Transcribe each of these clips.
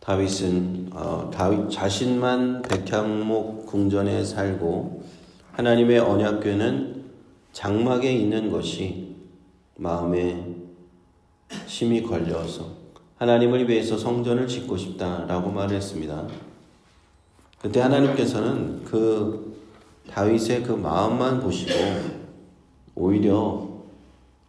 다윗 자신만 백향목 궁전에 살고 하나님의 언약궤는 장막에 있는 것이 마음에 심히 걸려서 하나님을 위해서 성전을 짓고 싶다라고 말했습니다. 그때 하나님께서는 그 다윗의 그 마음만 보시고 오히려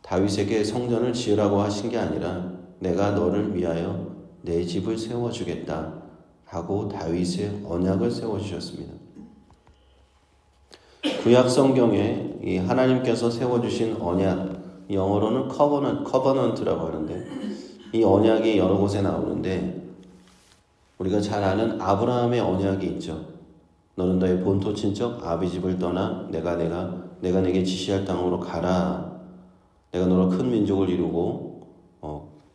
다윗에게 성전을 지으라고 하신 게 아니라 내가 너를 위하여 내 집을 세워주겠다 하고 다윗의 언약을 세워주셨습니다. 구약 성경에 이 하나님께서 세워주신 언약, 영어로는 커버넌트라고 하는데 이 언약이 여러 곳에 나오는데 우리가 잘 아는 아브라함의 언약이 있죠. 너는 너의 본토 친척 아비 집을 떠나 내가 내게 지시할 땅으로 가라. 내가 너로 큰 민족을 이루고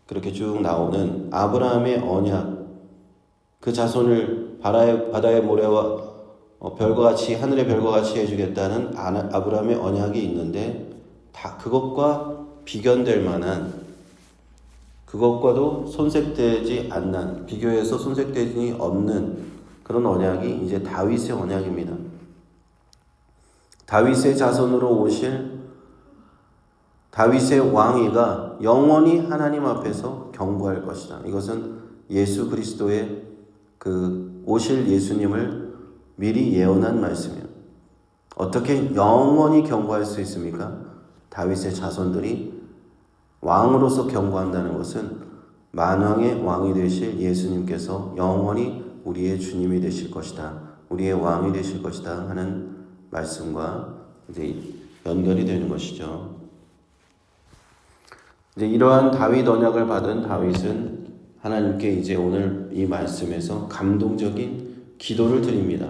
그렇게 쭉 나오는 아브라함의 언약, 그 자손을 바다의 모래와 별과 같이 하늘의 별과 같이 해주겠다는 아브라함의 언약이 있는데 다 그것과 비견될 만한, 그것과도 손색되지 않는, 비교해서 손색되지 없는 그런 언약이 이제 다윗의 언약입니다. 다윗의 자손으로 오실 다윗의 왕위가 영원히 하나님 앞에서 경고할 것이다. 이것은 예수 그리스도의 그 오실 예수님을 미리 예언한 말씀이에요. 어떻게 영원히 경고할 수 있습니까? 다윗의 자손들이 왕으로서 경고한다는 것은 만왕의 왕이 되실 예수님께서 영원히 우리의 주님이 되실 것이다, 우리의 왕이 되실 것이다 하는 말씀과 이제 연결이 되는 것이죠. 이제 이러한 다윗 언약을 받은 다윗은 하나님께 이제 오늘 이 말씀에서 감동적인 기도를 드립니다.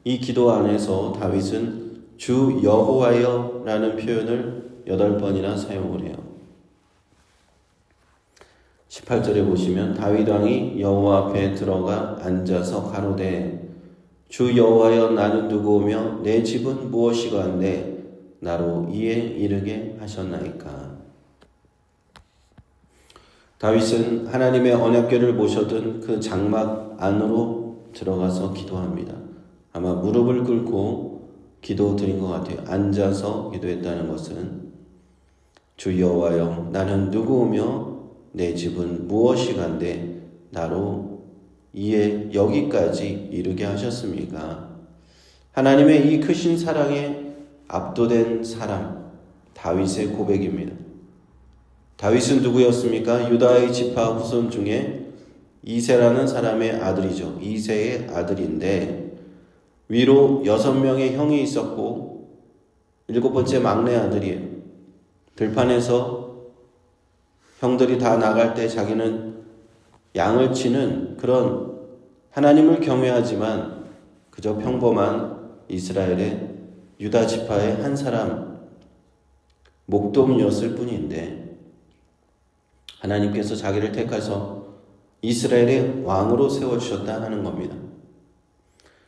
이 기도 안에서 다윗은 주 여호와여 라는 표현을 8번이나 사용을 해요. 18절에 보시면 다윗 왕이 여호와 앞에 들어가 앉아서 가로되 주 여호와여 나는 누구오며 내 집은 무엇이건대 나로 이에 이르게 하셨나이까. 다윗은 하나님의 언약궤를 모셔둔 그 장막 안으로 들어가서 기도합니다. 아마 무릎을 꿇고 기도 드린 것 같아요. 앉아서 기도했다는 것은 주 여호와여 나는 누구오며 내 집은 무엇이간데 나로 이에 여기까지 이르게 하셨습니까? 하나님의 이 크신 사랑에 압도된 사람, 다윗의 고백입니다. 다윗은 누구였습니까? 유다의 지파 후손 중에 이새라는 사람의 아들이죠. 이새의 아들인데 위로 6명의 형이 있었고 7번째 막내 아들이에요. 들판에서 형들이 다 나갈 때 자기는 양을 치는 그런 하나님을 경외하지만 그저 평범한 이스라엘의 유다 지파의 한 사람 목동이었을 뿐인데 하나님께서 자기를 택하셔서 이스라엘의 왕으로 세워주셨다 하는 겁니다.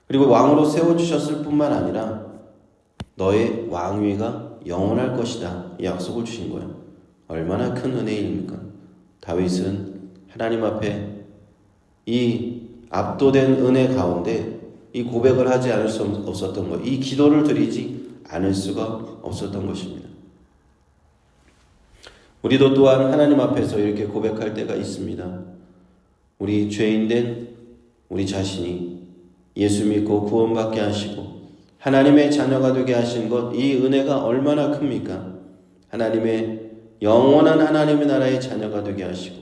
그리고 왕으로 세워주셨을 뿐만 아니라 너의 왕위가 영원할 것이다 이 약속을 주신 거예요. 얼마나 큰 은혜입니까? 다윗은 하나님 앞에 이 압도된 은혜 가운데 이 고백을 하지 않을 수 없었던 것, 이 기도를 드리지 않을 수가 없었던 것입니다. 우리도 또한 하나님 앞에서 이렇게 고백할 때가 있습니다. 우리 죄인된 우리 자신이 예수 믿고 구원받게 하시고 하나님의 자녀가 되게 하신 것, 이 은혜가 얼마나 큽니까? 하나님의 영원한 하나님의 나라의 자녀가 되게 하시고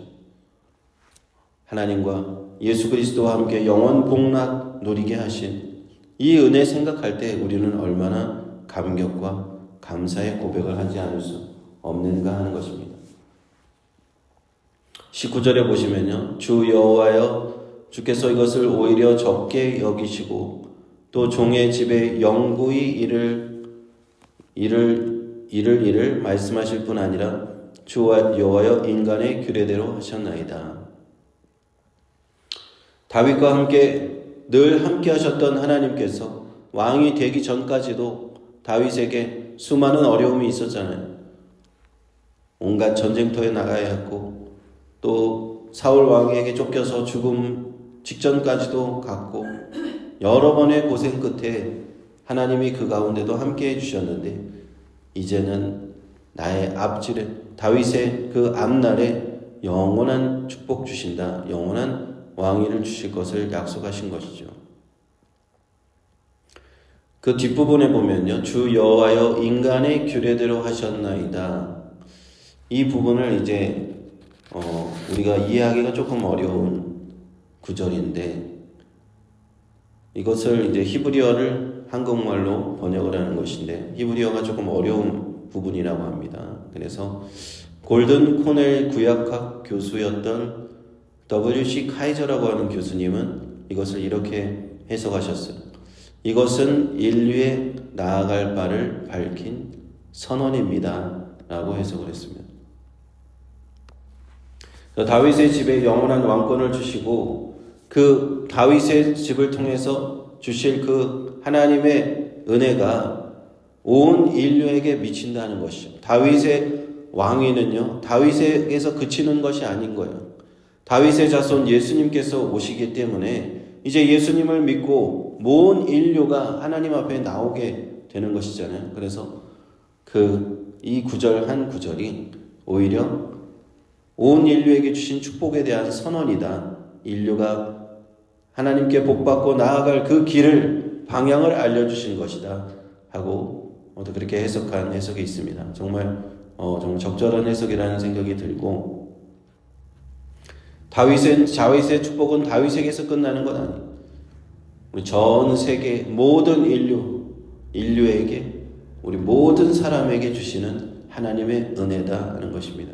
하나님과 예수 그리스도와 함께 영원 복락 누리게 하신 이 은혜 생각할 때 우리는 얼마나 감격과 감사의 고백을 하지 않을 수 없는가 하는 것입니다. 19절에 보시면요. 주 여호와여 주께서 이것을 오히려 적게 여기시고 또 종의 집에 영구히 이를 말씀하실 뿐 아니라 주 여호와여 인간의 규례대로 하셨나이다. 다윗과 함께 늘 함께 하셨던 하나님께서 왕이 되기 전까지도 다윗에게 수많은 어려움이 있었잖아요. 온갖 전쟁터에 나가야 했고 또 사울 왕에게 쫓겨서 직전까지도 갔고 여러 번의 고생 끝에 하나님이 그 가운데도 함께 해주셨는데 이제는 나의 앞질에 다윗의 그 앞날에 영원한 축복 주신다. 영원한 왕위를 주실 것을 약속하신 것이죠. 그 뒷부분에 보면요. 주 여호와여 인간의 규례대로 하셨나이다. 이 부분을 이제 우리가 이해하기가 조금 어려운 구절인데 이것을 이제 히브리어를 한국말로 번역을 하는 것인데 히브리어가 조금 어려운 부분이라고 합니다. 그래서 골든 코넬 구약학 교수였던 W.C. 카이저라고 하는 교수님은 이것을 이렇게 해석하셨어요. 이것은 인류의 나아갈 바를 밝힌 선언입니다. 라고 해석을 했습니다. 다윗의 집에 영원한 왕권을 주시고 그 다윗의 집을 통해서 주실 그 하나님의 은혜가 온 인류에게 미친다는 것이죠. 다윗의 왕위는요, 다윗에게서 그치는 것이 아닌 거예요. 다윗의 자손 예수님께서 오시기 때문에 이제 예수님을 믿고 모든 인류가 하나님 앞에 나오게 되는 것이잖아요. 그래서 이 구절 한 구절이 오히려 온 인류에게 주신 축복에 대한 선언이다. 인류가 하나님께 복받고 나아갈 그 길을 방향을 알려주신 것이다 하고 그렇게 해석한 해석이 있습니다. 정말 적절한 해석이라는 생각이 들고 다윗의 축복은 다윗에게서 끝나는 건 아니에요. 우리 전 세계 모든 인류에게 우리 모든 사람에게 주시는 하나님의 은혜다 하는 것입니다.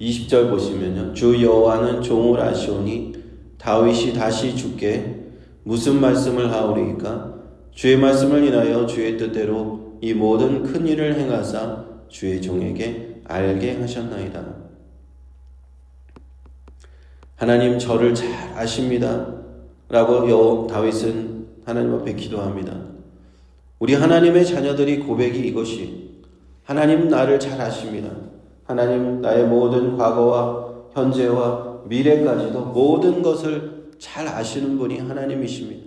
20절 보시면요. 주 여호와는 종을 아시오니 다윗이 다시 주께 무슨 말씀을 하오리이까? 주의 말씀을 인하여 주의 뜻대로 이 모든 큰 일을 행하사 주의 종에게 알게 하셨나이다. 하나님 저를 잘 아십니다. 라고 다윗은 하나님 앞에 기도합니다. 우리 하나님의 자녀들이 고백이 이것이 하나님 나를 잘 아십니다. 하나님 나의 모든 과거와 현재와 미래까지도 모든 것을 잘 아시는 분이 하나님이십니다.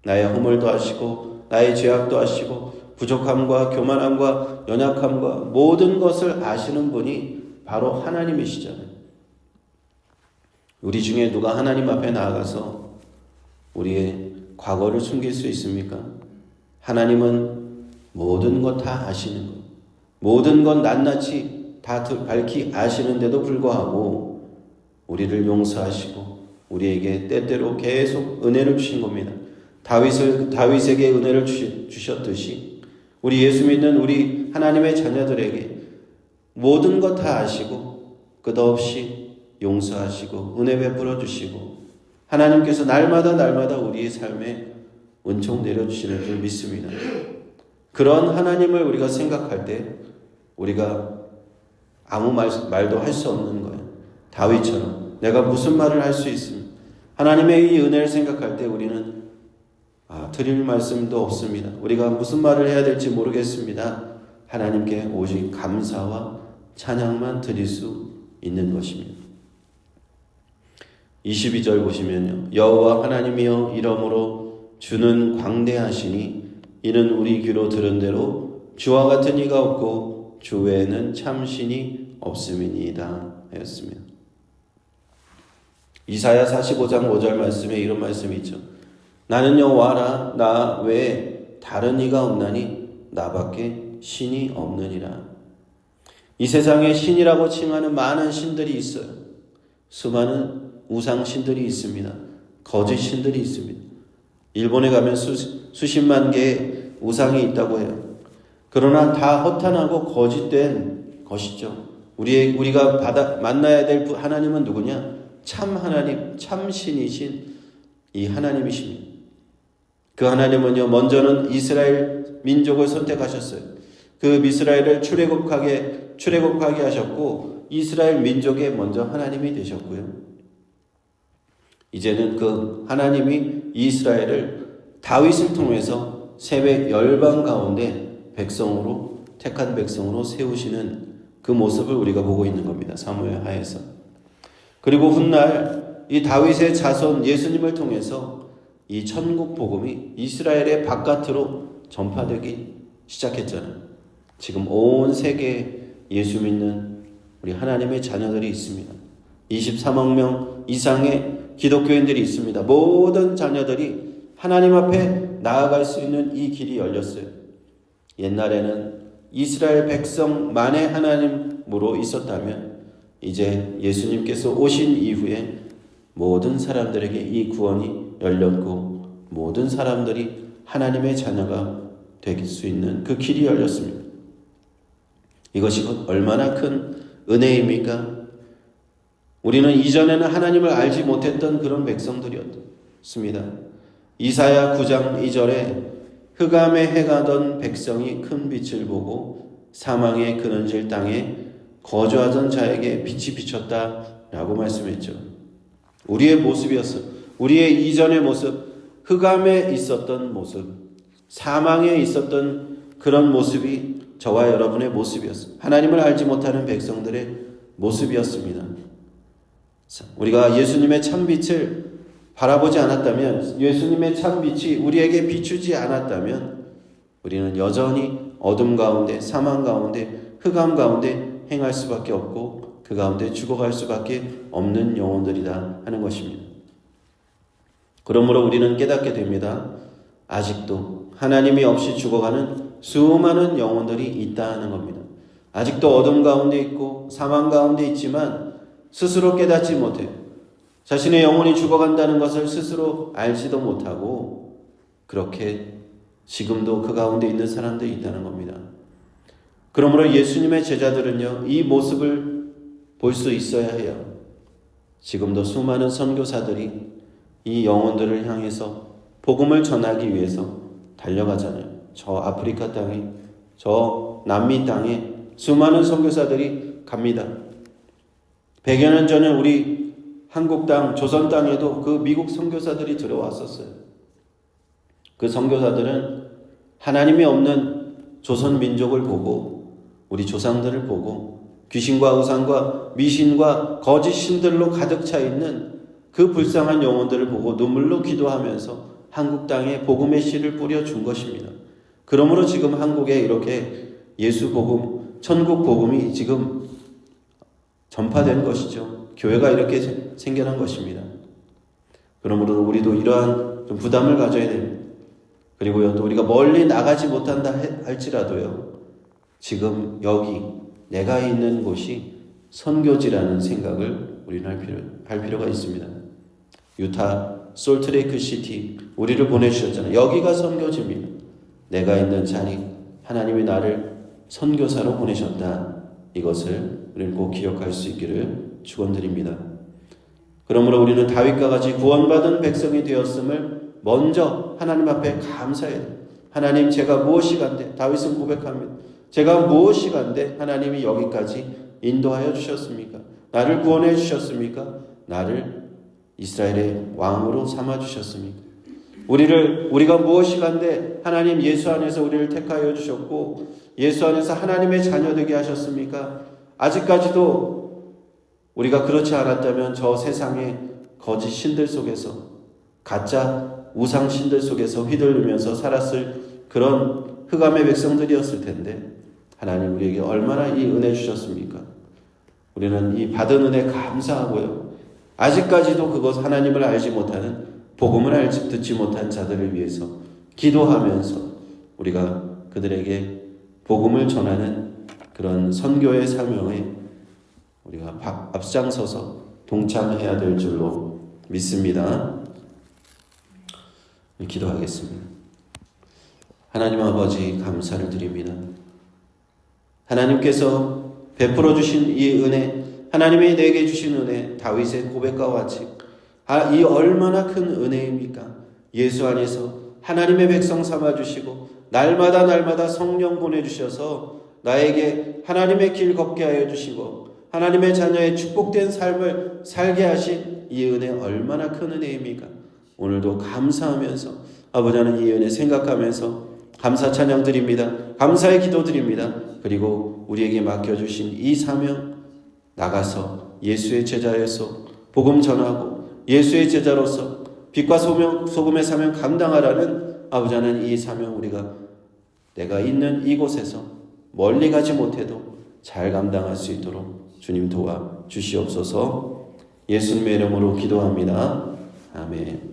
나의 허물도 아시고 나의 죄악도 아시고 부족함과 교만함과 연약함과 모든 것을 아시는 분이 바로 하나님이시잖아요. 우리 중에 누가 하나님 앞에 나아가서 우리의 과거를 숨길 수 있습니까? 하나님은 모든 것 다 아시는 것, 모든 것 낱낱이 다 밝히 아시는데도 불구하고 우리를 용서하시고 우리에게 때때로 계속 은혜를 주신 겁니다. 다윗에게 은혜를 주셨듯이 우리 예수 믿는 우리 하나님의 자녀들에게 모든 것 다 아시고 끝없이 용서하시고 은혜 베풀어 주시고 하나님께서 날마다 우리의 삶에 은총 내려주시는 줄 믿습니다. 그런 하나님을 우리가 생각할 때 우리가 아무 말도 할 수 없는 거예요. 다윗처럼 내가 무슨 말을 할 수 있습니까? 하나님의 이 은혜를 생각할 때 우리는 드릴 말씀도 없습니다. 우리가 무슨 말을 해야 될지 모르겠습니다. 하나님께 오직 감사와 찬양만 드릴 수 있는 것입니다. 22절 보시면요. 여호와 하나님이여 이러므로 주는 광대하시니 이는 우리 귀로 들은 대로 주와 같은 이가 없고 주 외에는 참 신이 없음이니이다 하였습니다. 이사야 45장 5절 말씀에 이런 말씀이 있죠. 나는 여호와라 나 외에 다른 이가 없나니 나밖에 신이 없느니라. 이 세상에 신이라고 칭하는 많은 신들이 있어요. 수많은 우상신들이 있습니다. 거짓 신들이 있습니다. 일본에 가면 수십만 개의 우상이 있다고 해요. 그러나 다 허탄하고 거짓된 것이죠. 우리가 만나야 될 하나님은 누구냐? 참 하나님, 참 신이신 이 하나님이십니다. 그 하나님은요, 먼저는 이스라엘 민족을 선택하셨어요. 그 이스라엘을 출애굽하게 하셨고 이스라엘 민족의 먼저 하나님이 되셨고요. 이제는 그 하나님이 이스라엘을 다윗을 통해서 세백 열방 가운데 택한 백성으로 세우시는 그 모습을 우리가 보고 있는 겁니다. 사무엘 하에서. 그리고 훗날 이 다윗의 자손 예수님을 통해서 이 천국 복음이 이스라엘의 바깥으로 전파되기 시작했잖아요. 지금 온 세계에 예수 믿는 우리 하나님의 자녀들이 있습니다. 23억 명 이상의 기독교인들이 있습니다. 모든 자녀들이 하나님 앞에 나아갈 수 있는 이 길이 열렸어요. 옛날에는 이스라엘 백성만의 하나님으로 있었다면 이제 예수님께서 오신 이후에 모든 사람들에게 이 구원이 열렸고 모든 사람들이 하나님의 자녀가 될 수 있는 그 길이 열렸습니다. 이것이 얼마나 큰 은혜입니까? 우리는 이전에는 하나님을 알지 못했던 그런 백성들이었습니다. 이사야 9장 2절에 흑암에 해가던 백성이 큰 빛을 보고 사망의 그늘질 땅에 거주하던 자에게 빛이 비쳤다라고 말씀했죠. 우리의 모습이었어요. 우리의 이전의 모습, 흑암에 있었던 모습, 사망에 있었던 그런 모습이 저와 여러분의 모습이었어요. 하나님을 알지 못하는 백성들의 모습이었습니다. 우리가 예수님의 참빛을 바라보지 않았다면, 예수님의 참빛이 우리에게 비추지 않았다면 우리는 여전히 어둠 가운데, 사망 가운데, 흑암 가운데 행할 수밖에 없고 그 가운데 죽어갈 수밖에 없는 영혼들이다 하는 것입니다. 그러므로 우리는 깨닫게 됩니다. 아직도 하나님이 없이 죽어가는 수많은 영혼들이 있다 하는 겁니다. 아직도 어둠 가운데 있고 사망 가운데 있지만 스스로 깨닫지 못해요. 자신의 영혼이 죽어간다는 것을 스스로 알지도 못하고 그렇게 지금도 그 가운데 있는 사람들이 있다는 겁니다. 그러므로 예수님의 제자들은요, 이 모습을 볼 수 있어야 해요. 지금도 수많은 선교사들이 이 영혼들을 향해서 복음을 전하기 위해서 달려가잖아요. 저 아프리카 땅에, 저 남미 땅에 수많은 선교사들이 갑니다. 100여 년 전에 우리 한국 땅, 조선 땅에도 그 미국 선교사들이 들어왔었어요. 그 선교사들은 하나님이 없는 조선 민족을 보고 우리 조상들을 보고 귀신과 우상과 미신과 거짓 신들로 가득 차 있는 그 불쌍한 영혼들을 보고 눈물로 기도하면서 한국 땅에 복음의 씨를 뿌려준 것입니다. 그러므로 지금 한국에 이렇게 예수 복음, 천국 복음이 지금 전파된 것이죠. 교회가 이렇게 생겨난 것입니다. 그러므로 우리도 이러한 좀 부담을 가져야 됩니다. 그리고요, 또 우리가 멀리 나가지 못한다 할지라도요, 지금 여기 내가 있는 곳이 선교지라는 생각을 우리는 할 필요가 있습니다. 유타 솔트레이크 시티 우리를 보내주셨잖아요. 여기가 선교지입니다. 내가 있는 자리, 하나님이 나를 선교사로 보내셨다. 이것을 우리는 꼭 기억할 수 있기를 축원드립니다. 그러므로 우리는 다윗과 같이 구원받은 백성이 되었음을 먼저 하나님 앞에 감사해야 돼요. 하나님, 제가 무엇이간데, 다윗은 고백합니다. 제가 무엇이간데 하나님이 여기까지 인도하여 주셨습니까? 나를 구원해 주셨습니까? 나를 이스라엘의 왕으로 삼아 주셨습니까? 우리가 무엇이간데 하나님 예수 안에서 우리를 택하여 주셨고 예수 안에서 하나님의 자녀 되게 하셨습니까? 아직까지도 우리가 그렇지 않았다면 저 세상의 거짓 신들 속에서, 가짜 우상 신들 속에서 휘둘리면서 살았을 그런 흑암의 백성들이었을 텐데 하나님 우리에게 얼마나 이 은혜 주셨습니까? 우리는 이 받은 은혜 감사하고요, 아직까지도 그것 하나님을 알지 못하는, 복음을 듣지 못한 자들을 위해서 기도하면서 우리가 그들에게 복음을 전하는 그런 선교의 사명에 우리가 앞장서서 동참해야 될 줄로 믿습니다. 기도하겠습니다. 하나님 아버지, 감사를 드립니다. 하나님께서 베풀어 주신 이 은혜, 하나님이 내게 주신 은혜, 다윗의 고백과 같이 이 얼마나 큰 은혜입니까? 예수 안에서 하나님의 백성 삼아주시고 날마다 성령 보내주셔서 나에게 하나님의 길 걷게 하여 주시고 하나님의 자녀의 축복된 삶을 살게 하신 이 은혜 얼마나 큰 은혜입니까? 오늘도 감사하면서 아버지 하나님 이 은혜 생각하면서 감사 찬양 드립니다. 감사의 기도 드립니다. 그리고 우리에게 맡겨주신 이 사명, 나가서 예수의 제자에서 복음 전하고 예수의 제자로서 빛과 소금의 사명 감당하라는 아버지 하나님, 이 사명 우리가 내가 있는 이곳에서 멀리 가지 못해도 잘 감당할 수 있도록 주님 도와 주시옵소서. 예수님의 이름으로 기도합니다. 아멘.